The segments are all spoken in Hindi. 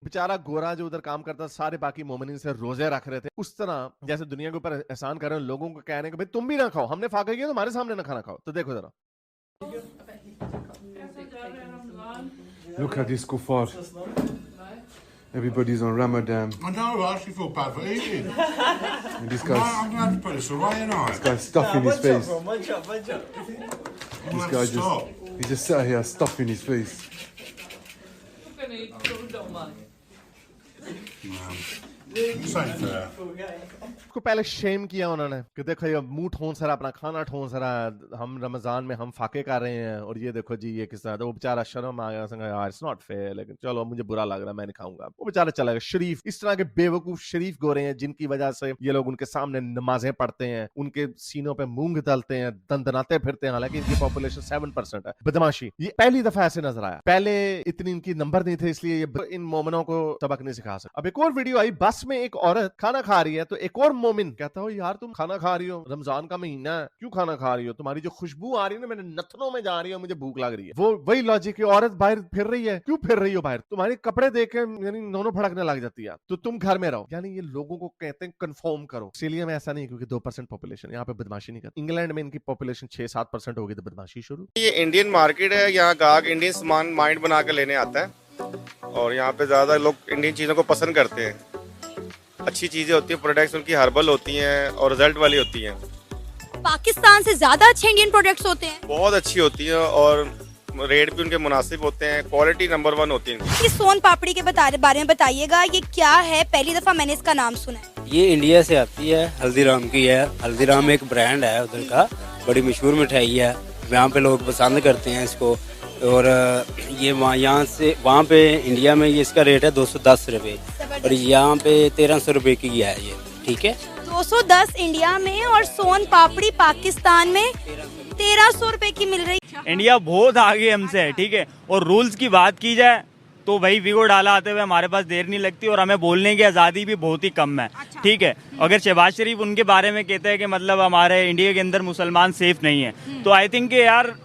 बेचारा गोरा जो उधर काम करता, सारे बाकी मोमिनीन से रोजे रख रहे थे, उस तरह जैसे दुनिया के ऊपर एहसान कर रहे हैं, लोगों को कह रहे हैं कि भाई तुम भी ना खाओ, हमने फाका किया, तुम्हारे सामने ना खाना खाओ। तो देखो जरा, Look at this kuffar. Everybody's on Ramadan. I know, I actually feel bad for eating. And this I'm guy's, going to have to put this away, ain't I? this guy's stuffing his face. I'm This going to guy have to stop. he just sat here stuffing his face. Safe there. उसको पहले शेम किया उन्होंने कि देखो ये मुंह ठोंस रहा, अपना खाना ठोंस रहा, हम रमजान में हम फाके कर रहे हैं और ये देखो जी ये किस तरह। तो वो बेचारा शर्म आ गया, संगा यार इट्स नॉट फेयर, लेकिन चलो मुझे बुरा लग रहा है, मैं नहीं खाऊंगा। वो बेचारा चला गया। शरीफ, इस तरह के बेवकूफ शरीफ गोरे हैं जिनकी वजह से ये लोग उनके सामने नमाजें पढ़ते हैं, उनके सीनों पे मूंग दलते हैं, दंदनाते फिरते हैं, हालांकि इनकी पॉपुलेशन 7% है। बदमाशी, ये पहली दफा ऐसे नजर आया। पहले इतनी इनकी नंबर नहीं थे, इसलिए ये इन मोमिनों को सबक नहीं सिखा सकते। अब एक और वीडियो आई, बस में एक औरत खाना खा रही है, तो एक और मोमिन कहता हो यार तुम खाना खा रही हो, रमजान का महीना है, क्यों खाना खा रही हो, तुम्हारी जो खुशबू आ रही है ना मेरे नथनों में जा रही है, मुझे भूख लग रही है। वो वही लॉजिक है, औरत बाहर फिर रही है, क्यों फिर रही हो बाहर, तुम्हारे कपड़े देख के यानी दोनों भड़कने लग जाती है, तो तुम घर में रहो। यानी ये लोगों को कहते हैं कंफर्म करो। ऑस्ट्रेलिया में ऐसा नहीं, क्योंकि 2% पॉपुलेशन, यहाँ पे बदमाशी नहीं करती। इंग्लैंड में इनकी पॉपुलेशन 6-7% होगी, तो बदमाशी शुरू। ये इंडियन मार्केट है, यहाँ गाहक इंडियन सामान माइंड बना कर लेने आता है और यहाँ पे ज्यादा लोग इंडियन चीजों को पसंद करते हैं। अच्छी चीजें होती हैं, प्रोडक्ट्स उनकी हर्बल होती हैं और रिजल्ट वाली होती हैं। पाकिस्तान से ज्यादा अच्छे इंडियन प्रोडक्ट्स होते हैं, बहुत अच्छी होती हैं और रेट भी उनके मुनासिब होते हैं, क्वालिटी नंबर 1 होती है। इस सोन पापड़ी के बारे में बताइएगा, ये क्या है, पहली दफा मैंने इसका नाम सुना है। ये इंडिया से आती है, हल्दीराम की है। हल्दीराम एक ब्रांड है उधर का, बड़ी मशहूर मिठाई है, यहाँ पे लोग पसंद करते हैं इसको। और ये यहाँ से वहाँ पे इंडिया में ये इसका रेट है 210 रुपये और यहाँ पे 1300 रुपये की है ये, ठीक है। 210 इंडिया में और सोन पापड़ी पाकिस्तान में 1300 रुपए की मिल रही है। इंडिया बहुत आगे हमसे है, ठीक है। और रूल्स की बात की जाए तो भाई वीगो डाला आते हुए हमारे पास देर नहीं लगती और हमें बोलने की आज़ादी भी बहुत ही कम है, ठीक है। अगर शहबाज शरीफ उनके बारे में कहते हैं कि मतलब हमारे इंडिया के अंदर मुसलमान सेफ नहीं है, तो आई थिंक यार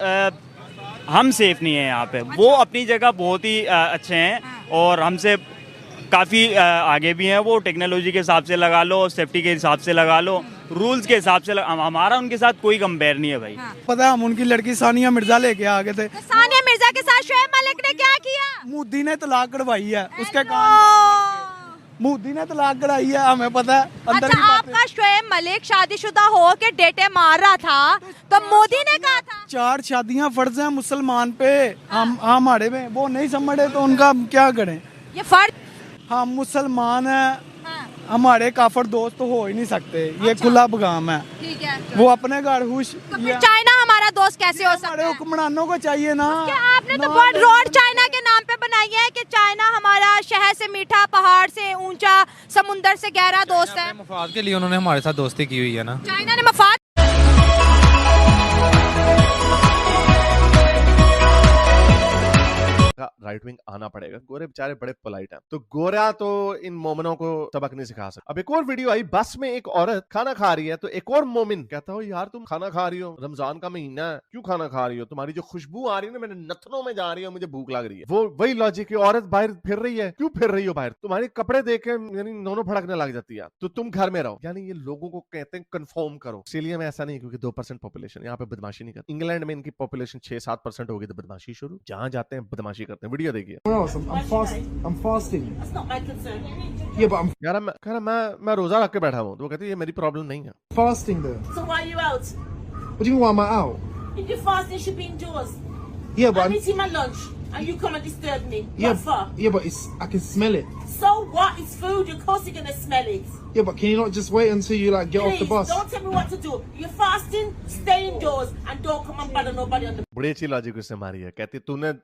हम सेफ नहीं है यहाँ पे। वो अपनी जगह बहुत ही अच्छे हैं और हमसे काफ़ी आगे भी हैं। वो टेक्नोलॉजी के हिसाब से लगा लो, सेफ्टी के हिसाब से लगा लो, रूल्स के हिसाब से हमारा उनके साथ कोई कंपेयर नहीं है भाई। पता है, हम उनकी लड़की सानिया मिर्जा लेके आ गए थे। तो सानिया मिर्जा के साथ शोएब मलिक ने क्या किया? मोदी ने तलाक कढ़वाई है उसके कान, मोदी ने तलाक कढ़ाई है, हमें पता है। अंदर अच्छा, आपका शोएब मलिक शादीशुदा हो के डेटे मार रहा था, तो मोदी ने कहा था 4 शादियां फर्ज हैं मुसलमान पे, हम हमारे में वो नहीं समझे तो उनका क्या करें। ये फर्ज, हम मुसलमान हैं, हमारे काफर दोस्त तो हो ही नहीं सकते, ये खुला पैगाम है। ठीक है, वो अपने घर खुश। तो फिर चाइना हमारा दोस्त कैसे हो सकता हमारे है? हुक्मरानों को चाहिए ना। क्या आपने तो वर्ल्ड रोड चाइना के नाम पे बनाई है कि चाइना हमारा शहर से मीठा, पहाड़ से ऊंचा, समुंदर से गहरा दोस्त है। मफाद के लिए उन्होंने हमारे साथ दोस्ती की हुई है ना। चाइना ने मफाद राइट विंग आना पड़ेगा। गोरे बेचारे बड़े पोलाइट हैं, तो गोरा तो इन मोमिनों को सबक नहीं सिखा सकता। अब एक और वीडियो आई, बस में एक औरत खाना खा रही है, तो एक और मोमिन कहता हो यार तुम खाना खा रही हो, रमजान का महीना है, क्यों खाना खा रही हो, तुम्हारी जो खुशबू आ रही है ना मेरे नथनों में जा रही है, मुझे भूख लग रही है। वो वही लॉजिक है, औरत बाहर फिर रही है, क्यों फिर रही हो बाहर, तुम्हारे कपड़े देख के यानी दोनों भड़कने लग जाती है, तो तुम घर में रहो। यानी ये लोगों को कहते हैं कंफर्म करो। ऑस्ट्रेलिया में ऐसा नहीं, क्योंकि 2% पॉपुलेशन, यहाँ पे बदमाशी नहीं करती। इंग्लैंड में इनकी पॉपुलेशन 6-7% होगी, तो बदमाशी शुरू। जहाँ जाते हैं बदमाशी करते हैं। वीडियो देखिए। I'm fasting. That's not my concern. Yeah, but I'm यार मैं रोजा रख के बैठा हूँ, तो वो कहती है ये मेरी प्रॉब्लम नहीं है। fasting though. So why are you out? What do you mean, why am I out? If you're fasting, you should be indoors. Yeah, but I'm eating my lunch and you come and disturb me. yeah, What for? yeah, but I can smell it. So what? It's food. Of course you're gonna smell it. Yeah, but can you not just wait until you like get off the Please, bus? don't tell me what to do. You're fasting, stay indoors and don't come and bother nobody on the बड़ी अच्छी लॉजिक उसने मारी है। कहती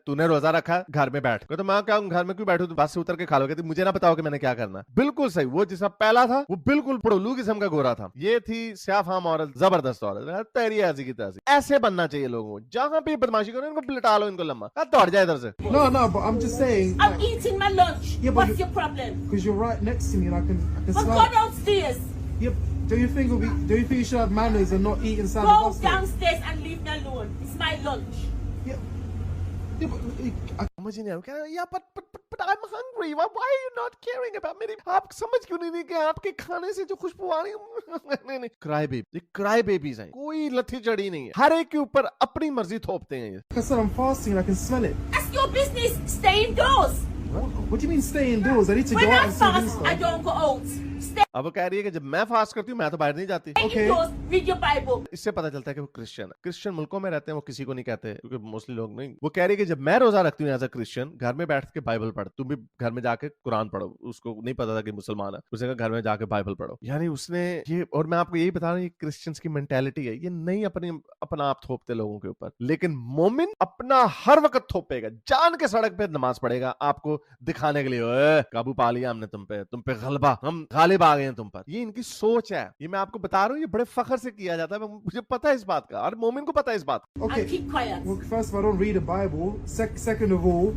तूने रोजा रखा, घर में बैठ। तो मैं क्या घर में क्यों बैठूं, बस से उतर के खा लो। कहती मुझे ना बताओ कि मैंने क्या करना। बिल्कुल सही। वो जिसका पहला था वो बिल्कुल पड़ोलू किस्म का गोरा था, ये थी स्याफाम औरत, जबरदस्त औरत, तेरी ऐसी की तैसी। ऐसे बनना चाहिए लोगों को। जहां पे बदमाशी करो इनको लिटा लो, इनको लम्बा दौड़ जाए इधर से। No, but I'm just saying. I'm eating my lunch. Yeah, but What's your problem? Because you're right next to me, and I can But smell go it. downstairs. Yeah, do you think you should have manners and not eat inside the Go bus? Though? downstairs and leave me alone. It's my lunch. Yeah, but समझ ही नहीं आ रहा क्या यार, but I'm hungry. Why are you not caring about मेरी? आप समझ क्यों नहीं कि आपके खाने से जो खुशबू आ रही है? नहीं, क्राई बेबी, ये क्राई बेबीज हैं, कोई लथी चढ़ी नहीं है, हर एक के ऊपर अपनी मर्जी थोपते हैं ये। Like I said, I'm fasting and I can smell it. That's your business. Stay indoors. What do you mean stay indoors? I need to When go out I and see fast, I Insta. don't go out. Stay अब वो कह रही है कि जब मैं फास्ट करती हूँ मैं तो बाहर नहीं जाती। indoors. Read your Bible. इससे पता चलता है कि वो क्रिश्चियन है। क्रिश्चियन मुल्कों में रहते हैं, वो किसी को नहीं कहते क्योंकि मोस्टली लोग नहीं। वो कह रही है कि जब मैं रोजा रखती हूँ एज अ क्रिश्चियन, घर में बैठ के बाइबल पढ़, तुम भी घर में जाके कुरान पढ़ो। उसको नहीं पता था कि मुसलमान है, उसने कहा घर में जाके बाइबल पढ़ो। यानी उसने ये, और मैं आपको यही बता रहा हूँ, ये क्रिश्चियंस की मेंटेलिटी है, ये नहीं अपना आप थोपते लोगों के ऊपर। लेकिन मोमिन अपना हर वक्त थोपेगा, जान के सड़क पे नमाज पढ़ेगा आपको दिखाने के लिए, ओए काबू पा लिया हमने तुम पे गलबा, हम गालिब आ गए हैं तुम पर। ये इनकी सोच है, ये मैं आपको बता रहा हूँ, ये बड़े फख्र से किया जाता है, मुझे पता है इस बात का, और मोमिन को पता है इस बात का। Okay. And keep quiet. Well, first of all, I don't read the Bible. Second of all,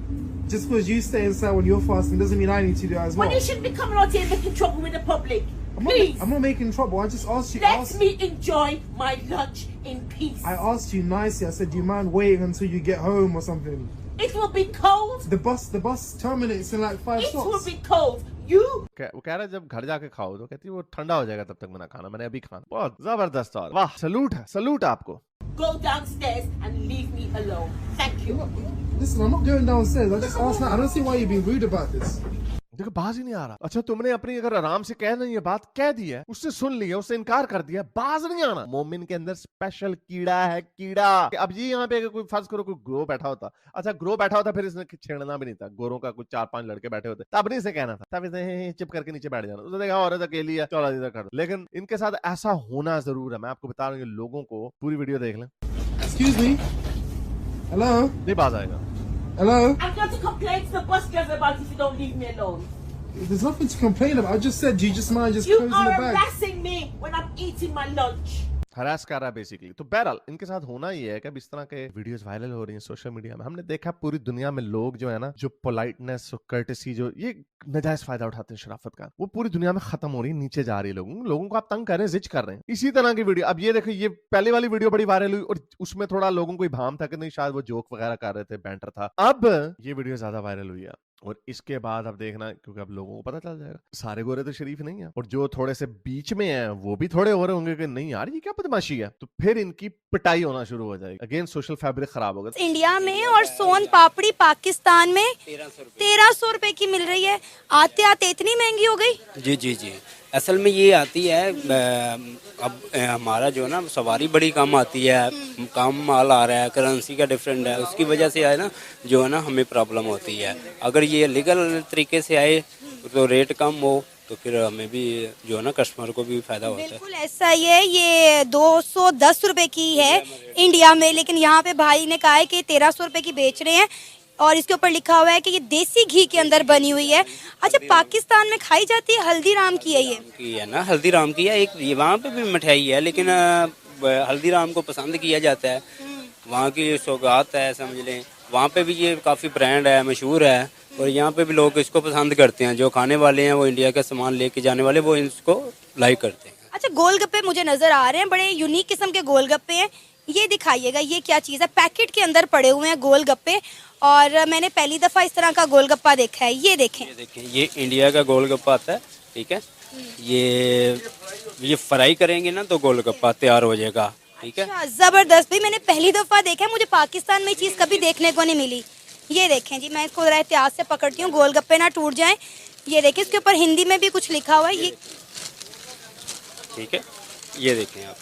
just because you stay inside when you're fasting doesn't mean I need to do it as well. Well, you shouldn't be coming out here making trouble with the public. Please. I'm not making trouble. I just asked you. Let me enjoy my lunch in peace. I asked you nicely. I said, do you mind waiting until you get home or something? It will be cold. The bus terminates in like 5 It stops. will be cold. You वो कह रहा है जब घर जाके खाओ तो कहती है वो ठंडा हो जाएगा तब तक मैंने खाना, मैंने अभी खाना। बहुत जबरदस्त, और वाह, सलूट है, सलूट आपको। go downstairs and leave me alone. Thank you. Listen, I'm not going downstairs. I just asked that. I don't see why you're being rude about this. देखो बाज ही नहीं आ रहा। अच्छा तुमने अपनी अगर आराम से कहना ये बात कह दी है, उससे सुन लिया, उससे इनकार कर दिया, बाज नहीं आना। मोमिन के अंदर स्पेशल कीड़ा है, कीड़ा। अब ये यहाँ पे अगर कोई फर्ज करो कोई ग्रो बैठा होता, अच्छा ग्रो बैठा होता फिर इसने छेड़ना भी नहीं था, गोरों का कुछ 4-5 लड़के बैठे होते तब नहीं से कहना था, तब इसे चिप करके नीचे बैठ जाना, उसने देखा औरत अकेली है चलो इधर कर। लेकिन इनके साथ ऐसा होना जरूर है, मैं आपको बता रहा हूँ, लोगों को पूरी वीडियो देख लें। Excuse me. Hello. नहीं बाज आएगा। Hello. I'm going to complain to the bus driver about if you don't leave me alone. There's nothing to complain about. I just said, do you just mind just You closing are the bag? harassing me when I'm eating my lunch. Harass कर रहा है बेसिकली। तो बहरहाल इनके साथ होना ये है कि अब इस तरह के वीडियोस वायरल हो रही हैं सोशल मीडिया में। हमने देखा पूरी दुनिया में लोग जो है ना, जो पोलाइटनेस और कर्टेसी, जो ये नजायज फायदा उठाते हैं शराफत का, वो पूरी दुनिया में खत्म हो रही है, नीचे जा रही है। लोगों को आप तंग कर रहे हैं, जिच कर रहे हैं। इसी तरह की वीडियो अब ये देखो, ये पहले वाली वीडियो बड़ी वायरल हुई और उसमें थोड़ा लोगों को भाम था कि नहीं शायद वो जोक वगैरह कर रहे थे, बैंटर था। अब ये वीडियो ज्यादा वायरल हुई है और इसके बाद अब देखना, क्योंकि अब लोगों को पता चल जाएगा सारे गोरे तो शरीफ नहीं है, और जो थोड़े से बीच में हैं वो भी थोड़े हो रहे होंगे कि नहीं यार ये क्या बदमाशी है, तो फिर इनकी पिटाई होना शुरू हो जाएगी। अगेन सोशल फैब्रिक खराब होगा। इंडिया में और सोन पापड़ी पाकिस्तान में 1300 रुपए की मिल रही है। आते आते इतनी महंगी हो गई। जी जी जी, असल में ये आती है, अब हमारा जो है ना सवारी बड़ी कम आती है, कम माल आ रहा है, करेंसी का डिफरेंट है, उसकी वजह से आए ना जो है ना हमें प्रॉब्लम होती है। अगर ये लीगल तरीके से आए तो रेट कम हो तो फिर हमें भी जो है ना कस्टमर को भी फायदा होता है। बिल्कुल ऐसा ही है। ये 210 रुपए की है इंडिया में, लेकिन यहाँ पे भाई ने कहा है कि 1300 रुपए की बेच रहे हैं और इसके ऊपर लिखा हुआ है कि ये देसी घी के अंदर बनी हुई है। अच्छा, पाकिस्तान में खाई जाती है, हल्दीराम की है ये की है ना, हल्दीराम की है। एक ये वहाँ पे भी मिठाई है, लेकिन हल्दीराम को पसंद किया जाता है, वहाँ की सौगात है समझ लें। वहाँ पे भी ये काफ़ी ब्रांड है, मशहूर है, और यहाँ पे भी लोग इसको पसंद करते हैं। जो खाने वाले हैं वो इंडिया का सामान लेके जाने वाले वो इसको लाइक करते हैं। अच्छा, गोलगप्पे मुझे नजर आ रहे हैं, बड़े यूनिक किस्म के गोलगप्पे हैं। ये दिखाइएगा ये क्या चीज़ है। पैकेट के अंदर पड़े हुए हैं गोलगप्पे, और मैंने पहली दफा इस तरह का गोलगप्पा देखा है। ये देखें, ये इंडिया का गोलगप्पा आता है, ठीक है। ये फ्राई करेंगे ना तो गोलगप्पा तैयार हो जाएगा, ठीक है। अच्छा, जबरदस्त भाई, मैंने पहली दफा देखा है, मुझे पाकिस्तान में चीज़ कभी देखने को नहीं मिली। ये देखें जी, मैं इसको जरा एहतियात से पकड़ती हूँ, गोलगप्पे ना टूट जाएं। ये देखें, इसके ऊपर हिंदी में भी कुछ लिखा हुआ है, ये ठीक है। ये देखें आप,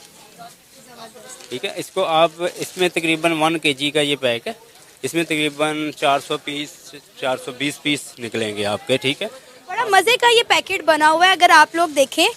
ठीक है। इसको आप, इसमें तकरीबन 1 kg का ये पैक है, इसमें तकरीबन 420 पीस निकलेंगे आपके, ठीक है। बड़ा मज़े का ये पैकेट बना हुआ है। अगर आप लोग देखें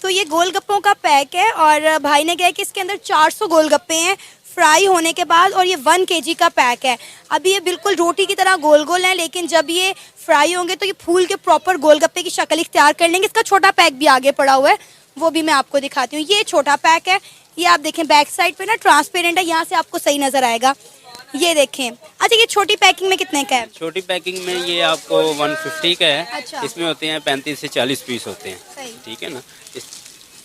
तो ये गोलगप्पों का पैक है, और भाई ने कहा कि इसके अंदर 400 गोलगप्पे हैं फ्राई होने के बाद, और ये 1 kg का पैक है। अभी ये बिल्कुल रोटी की तरह गोल गोल है, लेकिन जब ये फ्राई होंगे तो ये फूल के प्रॉपर गोलगप्पे की शक्ल इख्तियार कर लेंगे। इसका छोटा पैक भी आगे पड़ा हुआ है, वो भी मैं आपको दिखाती हूँ। ये छोटा पैक है, ये आप देखें बैक साइड पे ना ट्रांसपेरेंट है, यहाँ से आपको सही नजर आएगा। ये देखें। अच्छा, ये छोटी पैकिंग में कितने का है? छोटी पैकिंग में ये आपको 150 का है। अच्छा। इसमें होते हैं 35 से 40 पीस होते हैं, ठीक है ना।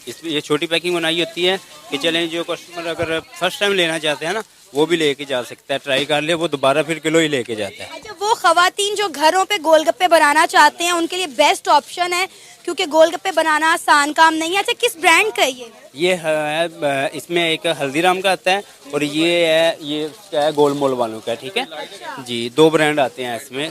इसमें ये छोटी पैकिंग बनाई होती है कि चलें जो कस्टमर अगर फर्स्ट टाइम लेना चाहते हैं ना वो भी लेके जा सकता है, ट्राई कर ले, वो दोबारा फिर किलो ही लेके जाता है। अच्छा, वो वो खवातीन जो घरों पे गोलगप्पे बनाना चाहते हैं उनके लिए बेस्ट ऑप्शन है, क्योंकि गोलगप्पे बनाना आसान काम नहीं है। अच्छा, किस ब्रांड का है ये है, इसमें एक हल्दीराम का आता है और ये क्या है गोलमोल वालों का, ठीक है जी। 2 ब्रांड आते हैं इसमें।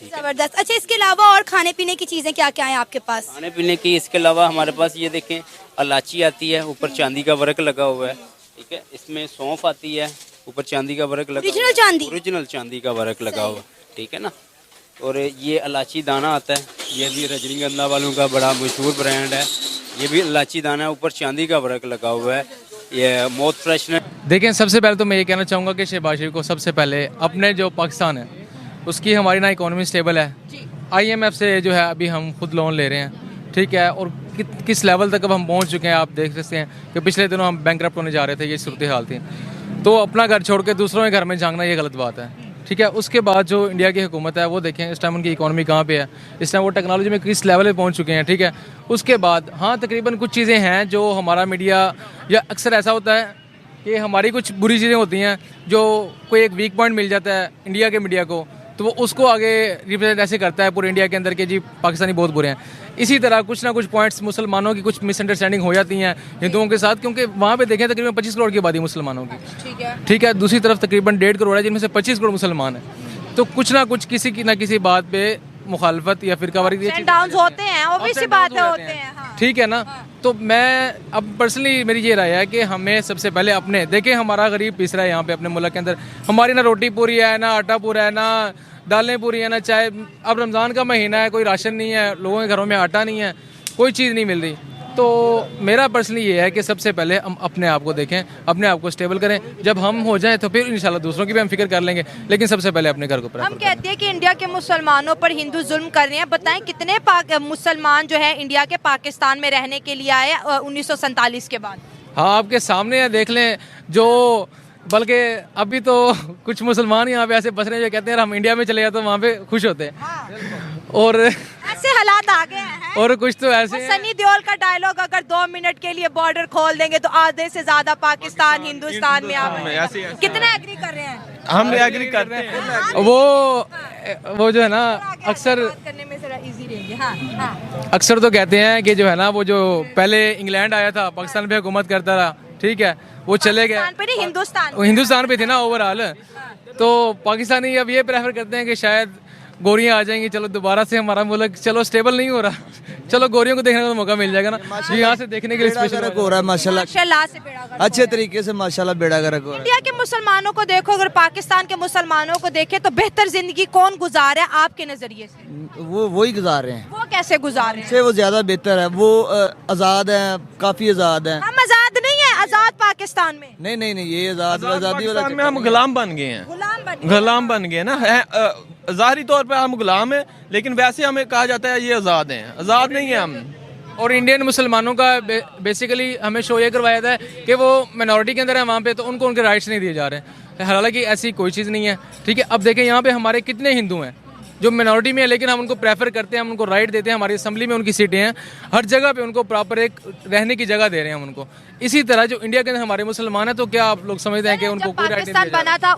जबरदस्त। अच्छा, इसके अलावा और खाने पीने की चीजें क्या क्या हैं आपके पास? खाने पीने की इसके अलावा हमारे पास ये देखें इलायची आती है, ऊपर चांदी का वर्क लगा हुआ है, ठीक है। इसमें सौंफ आती है, ऊपर चांदी का वर्क लगा, ओरिजिनल चांदी का वर्क लगा हुआ, ठीक है ना। और ये इलायची दाना आता है, ये भी रजनीगंधा वालों का बड़ा मशहूर ब्रांड है। ये भी इलायची दाना है, ऊपर चांदी का वर्क लगा हुआ है। ये माउथ फ्रेशनर। देखें, सबसे पहले तो मैं ये कहना चाहूँगा कि शहबाज शरीफ को सबसे पहले अपने जो पाकिस्तान है उसकी हमारी ना इकोनॉमी स्टेबल है। IMF से जो है अभी हम खुद लोन ले रहे हैं, ठीक है। और किस लेवल तक अब हम पहुंच चुके हैं आप देख सकते हैं कि पिछले दिनों हम बैंकरप्ट होने जा रहे थे, ये सूरत हाल थी। तो अपना घर छोड़ के दूसरों के घर में झांकना ये गलत बात है, ठीक है। उसके बाद जो इंडिया की हुकूमत है वो देखें इस टाइम उनकी इकोनॉमी कहाँ पे है, इस टाइम वो टेक्नोलॉजी में किस लेवल पे पहुंच चुके हैं, ठीक है। उसके बाद हाँ तकरीबन कुछ चीज़ें हैं जो हमारा मीडिया या अक्सर ऐसा होता है कि हमारी कुछ बुरी चीज़ें होती हैं जो कोई एक वीक पॉइंट मिल जाता है इंडिया के मीडिया को, तो वो उसको आगे रिप्रेजेंट ऐसे करता है पूरे इंडिया के अंदर के जी पाकिस्तानी बहुत बुरे हैं। इसी तरह कुछ ना कुछ पॉइंट्स मुसलमानों की कुछ मिसअंडरस्टैंडिंग हो जाती हैं हिंदुओं के साथ, क्योंकि वहाँ पे देखें तकरीबन 25 करोड़ की आबादी मुसलमानों की, ठीक है। दूसरी तरफ तकरीबन 1.5 करोड़ है जिनमें से 25 करोड़ मुसलमान हैं। तो कुछ ना कुछ किसी की ना किसी बात पे मुखालफत या फिरकावारी होते हैं, ऑब्वियसली बात होते हैं, ठीक है ना। तो मैं अब पर्सनली मेरी ये राय है कि हमें सबसे पहले अपने देखें, हमारा गरीब पिस रहा है यहाँ पे अपने मुल्क के अंदर, हमारी ना रोटी पूरी है, ना आटा पूरा है, ना दालें पूरी है, ना चाय। अब रमज़ान का महीना है, कोई राशन नहीं है, लोगों के घरों में आटा नहीं है, कोई चीज़ नहीं मिल रही। तो मेरा पर्सनली ये है कि सबसे पहले हम अपने आप को देखें, अपने आप को स्टेबल करें। जब हम हो जाएं तो फिर इंशाल्लाह दूसरों की भी हम फिक्र कर लेंगे, लेकिन सबसे पहले अपने घर को। हम कहते हैं कि इंडिया के मुसलमानों पर हिंदू जुल्म कर रहे हैं। बताएं कितने मुसलमान जो है इंडिया के पाकिस्तान में रहने के लिए आए 1947 के बाद? हाँ, आपके सामने है, देख लें। जो बल्कि अभी तो कुछ मुसलमान यहाँ पे ऐसे बस रहे हैं जो कहते हैं हम इंडिया में चले जाते तो वहाँ पे खुश होते हैं। हाँ। और ऐसे हालात आ गए हैं। और कुछ तो ऐसे सनी देओल का डायलॉग, अगर 2 मिनट के लिए बॉर्डर खोल देंगे तो आधे से ज्यादा पाकिस्तान हिंदुस्तान में आ गए। कितने एग्री कर रहे हैं? हम एग्री करते हैं। वो जो है ना अक्सर करने में जरा इजी रहेंगे। हाँ, हाँ। अक्सर तो कहते हैं कि जो है ना वो जो पहले इंग्लैंड आया था पाकिस्तान पे हुकूमत करता रहा, ठीक है, वो चले गए हिंदुस्तान पे थे ना ओवरऑल। तो पाकिस्तानी अब ये प्रेफर करते हैं कि शायद गोरियां आ जाएंगी, चलो दोबारा से हमारा मुल्क चलो स्टेबल नहीं हो रहा, चलो गोरियों को देखने का तो मौका मिल जाएगा ना। जी यहाँ से देखने के लिए स्पेशल हो रहा है माशाल्लाह से अच्छे तरीके से माशाल्लाह बेड़ा गर्क हो रहा है। इंडिया के मुसलमानों को देखो, अगर पाकिस्तान के मुसलमानों को देखे तो बेहतर जिंदगी कौन गुजार है आपके नजरिए से? वो ही गुजार रहे हैं। वो कैसे गुजार रहे हैं? से वो ज्यादा बेहतर है, वो आजाद है, काफी आजाद है। हम आजाद नहीं है, आजाद पाकिस्तान में नहीं, ये आजादी वाला में हम गुलाम बन गए हैं, गुलाम बन गए ना। ज़ाहिरी तौर पे हम गुलाम हैं, लेकिन वैसे हमें कहा जाता है ये आज़ाद हैं, आज़ाद नहीं है हम। और इंडियन मुसलमानों का बेसिकली हमें शो ये करवाया था कि वो मिनॉरिटी के अंदर है वहाँ पे, तो उनको उनके राइट्स नहीं दिए जा रहे हैं। हालांकि ऐसी कोई चीज़ नहीं है, ठीक है। अब देखें यहाँ पे हमारे कितने हिंदू हैं जो मिनॉरिटी में है, लेकिन हम उनको प्रेफर करते हैं, हम उनको राइट देते हैं, हमारी असेंबली में उनकी सीटें हैं, हर जगह पे उनको प्रॉपर एक रहने की जगह दे रहे हैं हम उनको। इसी तरह जो इंडिया के अंदर हमारे मुसलमान हैं, तो क्या आप लोग समझते हैं कि उनको कोई राइट नहीं दिया जा रहा?